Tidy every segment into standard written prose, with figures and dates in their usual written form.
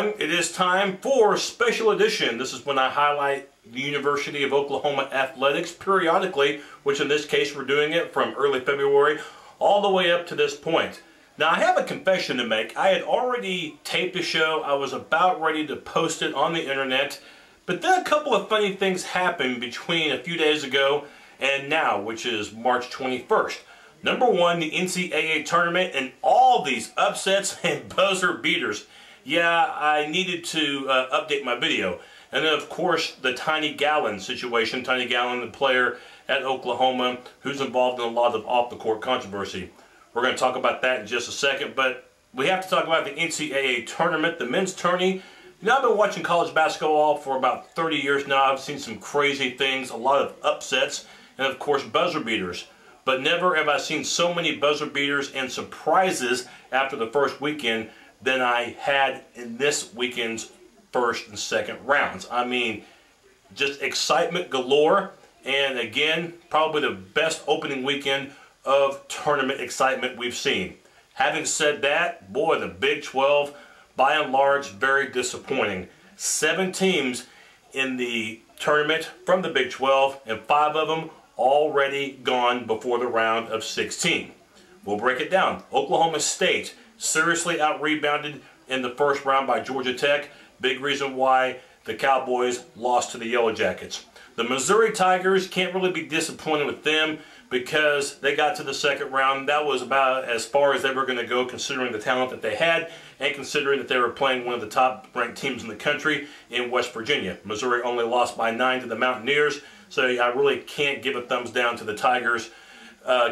everyone. It is time for Special Edition. This is when I highlight the University of Oklahoma athletics periodically, which in this case we're doing it from early February all the way up to this point. Now I have a confession to make. I had already taped a show. I was about ready to post it on the internet, but then a couple of funny things happened between a few days ago and now, which is March 21st. Number one, the NCAA tournament and all these upsets and buzzer beaters. Yeah, I needed to update my video. And then, of course, the Tiny Gallon situation. Tiny Gallon, the player at Oklahoma, who's involved in a lot of off-the-court controversy. We're going to talk about that in just a second, but we have to talk about the NCAA tournament, the men's tourney. You know, I've been watching college basketball for about 30 years now. I've seen some crazy things, a lot of upsets, and of course, buzzer beaters. But never have I seen so many buzzer beaters and surprises after the first weekend than I had in this weekend's first and second rounds. I mean, just excitement galore, and again, probably the best opening weekend of tournament excitement we've seen. Having said that, boy, the Big 12, by and large, very disappointing. 7 teams in the tournament from the Big 12, and 5 of them already gone before the round of 16. We'll break it down. Oklahoma State seriously out-rebounded in the first round by Georgia Tech. Big reason why the Cowboys lost to the Yellow Jackets. The Missouri Tigers, can't really be disappointed with them because they got to the second round. That was about as far as they were going to go considering the talent that they had and considering that they were playing one of the top-ranked teams in the country in West Virginia. Missouri only lost by 9 to the Mountaineers, so I really can't give a thumbs down to the Tigers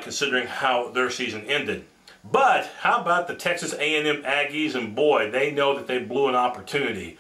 considering how their season ended. But how about the Texas A&M Aggies? And boy, they know that they blew an opportunity.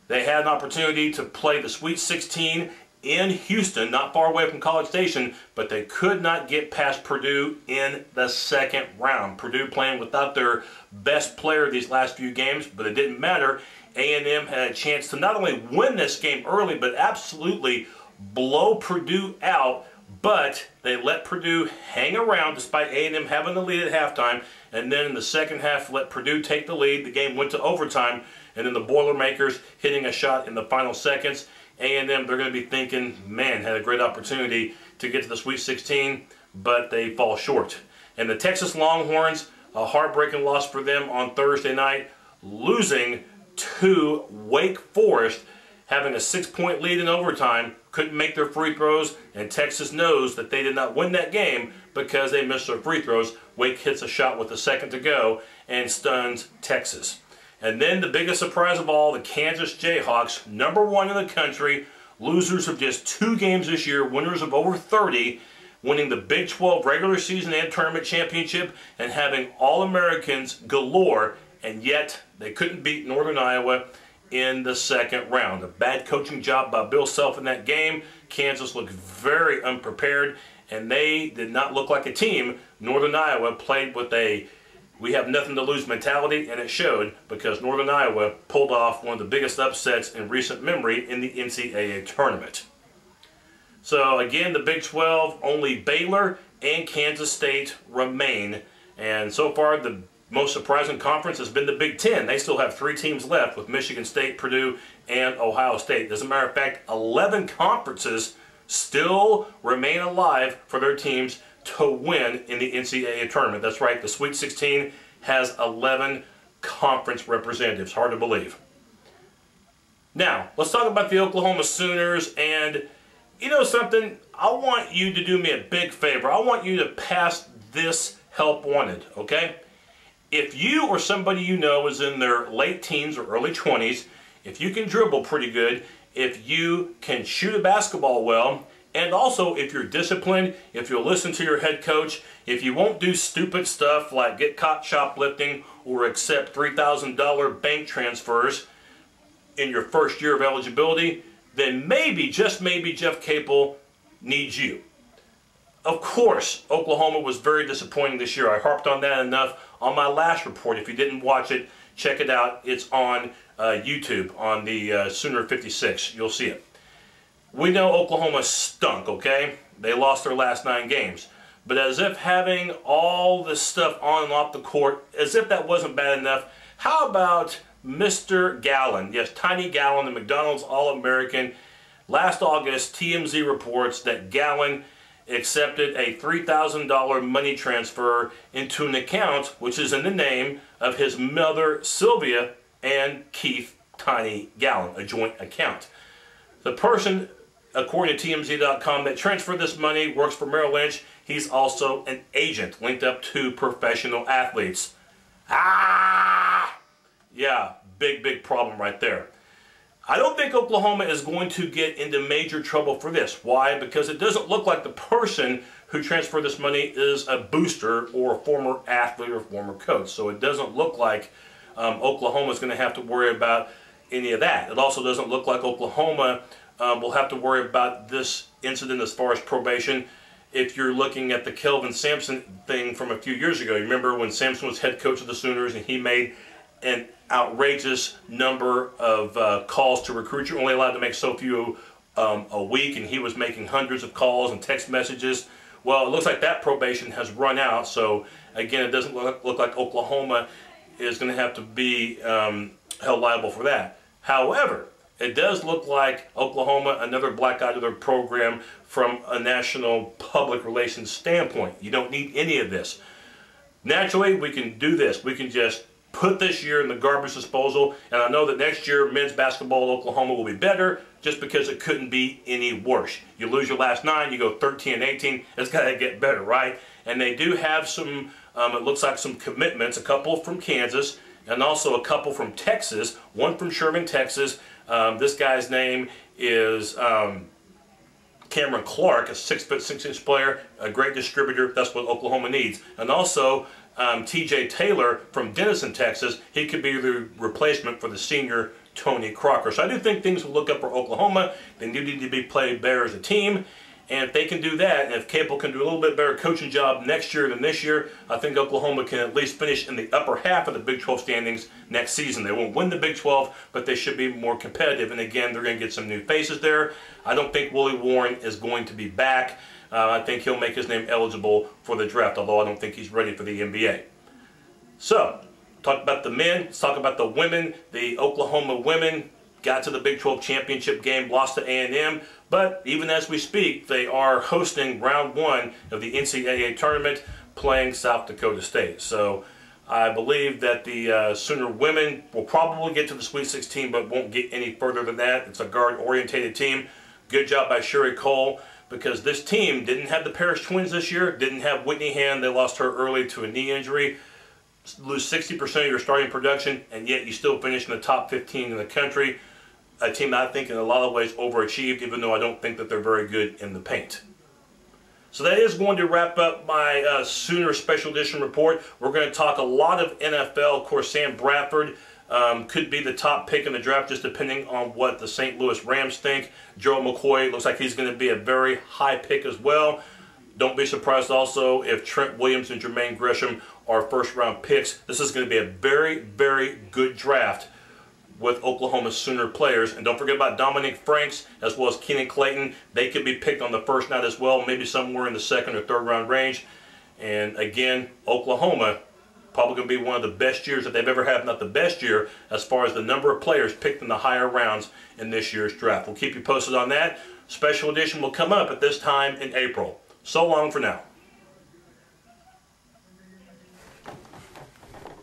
They had an opportunity to play the Sweet 16 in Houston, not far away from College Station, but they could not get past Purdue in the second round. Purdue playing without their best player these last few games, but it didn't matter. A&M had a chance to not only win this game early, but absolutely blow Purdue out. But they let Purdue hang around despite A&M having the lead at halftime, and then in the second half let Purdue take the lead. The game went to overtime, and then the Boilermakers hitting a shot in the final seconds. A&M, they're going to be thinking, man, had a great opportunity to get to the Sweet 16, but they fall short. And the Texas Longhorns, a heartbreaking loss for them on Thursday night, losing to Wake Forest, having a 6-point lead in overtime, couldn't make their free throws, and Texas knows that they did not win that game because they missed their free throws. Wake hits a shot with a second to go and stuns Texas. And then the biggest surprise of all, the Kansas Jayhawks, #1 in the country, losers of just 2 games this year, winners of over 30, winning the Big 12 regular season and tournament championship and having All-Americans galore, and yet they couldn't beat Northern Iowa in the second round. A bad coaching job by Bill Self in that game. Kansas looked very unprepared, and they did not look like a team. Northern Iowa played with a we have nothing to lose mentality, and it showed because Northern Iowa pulled off one of the biggest upsets in recent memory in the NCAA tournament. So again, the Big 12, only Baylor and Kansas State remain, and so far the most surprising conference has been the Big 10. They still have 3 teams left with Michigan State, Purdue, and Ohio State. As a matter of fact, 11 conferences still remain alive for their teams to win in the NCAA tournament. That's right, the Sweet 16 has 11 conference representatives. Hard to believe. Now, let's talk about the Oklahoma Sooners, and you know something? I want you to do me a big favor. I want you to pass this help wanted, okay? If you or somebody you know is in their late teens or early 20s, if you can dribble pretty good, if you can shoot a basketball well, and also if you're disciplined, if you'll listen to your head coach, if you won't do stupid stuff like get caught shoplifting or accept $3,000 bank transfers in your first year of eligibility, then maybe, just maybe, Jeff Capel needs you. Of course, Oklahoma was very disappointing this year. I harped on that enough on my last report. If you didn't watch it, check it out. It's on YouTube on the Sooner 56. You'll see it. We know Oklahoma stunk, okay? They lost their last 9 games. But as if having all this stuff on and off the court, as if that wasn't bad enough, how about Mr. Gallon, yes, Tiny Gallon, the McDonald's All-American. Last August, TMZ reports that Gallon accepted a $3,000 money transfer into an account which is in the name of his mother, Sylvia, and Keith Tiny Gallon, a joint account. The person, according to TMZ.com, that transferred this money works for Merrill Lynch. He's also an agent linked up to professional athletes. Yeah, big problem right there. I don't think Oklahoma is going to get into major trouble for this. Why? Because it doesn't look like the person who transferred this money is a booster or a former athlete or former coach. So it doesn't look like Oklahoma is going to have to worry about any of that. It also doesn't look like Oklahoma will have to worry about this incident as far as probation. If you're looking at the Kelvin Sampson thing from a few years ago, you remember when Sampson was head coach of the Sooners and he made an outrageous number of calls to recruits. You're only allowed to make so few a week, and he was making hundreds of calls and text messages. Well, it looks like that probation has run out, so again, it doesn't look like Oklahoma is going to have to be held liable for that. However, it does look like Oklahoma, another black eye to their program from a national public relations standpoint. You don't need any of this. Naturally, we can do this. We can just put this year in the garbage disposal, and I know that next year men's basketball at Oklahoma will be better just because it couldn't be any worse. You lose your last 9, you go 13-18, it's got to get better, right? And they do have some, it looks like some commitments, a couple from Kansas and also a couple from Texas, one from Sherman, Texas. This guy's name is Cameron Clark, a 6'6" player, a great distributor. That's what Oklahoma needs. And also TJ Taylor from Denison, Texas. He could be the replacement for the senior Tony Crocker. So I do think things will look up for Oklahoma. They do need to be played better as a team. And if they can do that, and if Capel can do a little bit better coaching job next year than this year, I think Oklahoma can at least finish in the upper half of the Big 12 standings next season. They won't win the Big 12, but they should be more competitive. And again, they're going to get some new faces there. I don't think Willie Warren is going to be back. I think he'll make his name eligible for the draft, although I don't think he's ready for the NBA. So, talk about the men. Let's talk about the women. The Oklahoma women got to the Big 12 championship game, lost to A&M, but even as we speak, they are hosting round 1 of the NCAA tournament, playing South Dakota State. So I believe that the Sooner women will probably get to the Sweet 16, but won't get any further than that. It's a guard-orientated team. Good job by Sherry Cole, because this team didn't have the Parrish twins this year, didn't have Whitney Hand. They lost her early to a knee injury. Lose 60% of your starting production, and yet you still finish in the top 15 in the country. A team that I think in a lot of ways overachieved, even though I don't think that they're very good in the paint. So that is going to wrap up my Sooner Special Edition report. We're going to talk a lot of NFL. Of course, Sam Bradford could be the top pick in the draft, just depending on what the St. Louis Rams think. Gerald McCoy looks like he's going to be a very high pick as well. Don't be surprised also if Trent Williams and Jermaine Gresham are first-round picks. This is going to be a very good draft with Oklahoma Sooner players. And don't forget about Dominic Franks as well as Keenan Clayton. They could be picked on the first night as well, maybe somewhere in the second or third round range. And again, Oklahoma probably going to be one of the best years that they've ever had, not the best year, as far as the number of players picked in the higher rounds in this year's draft. We'll keep you posted on that. Special edition will come up at this time in April. So long for now.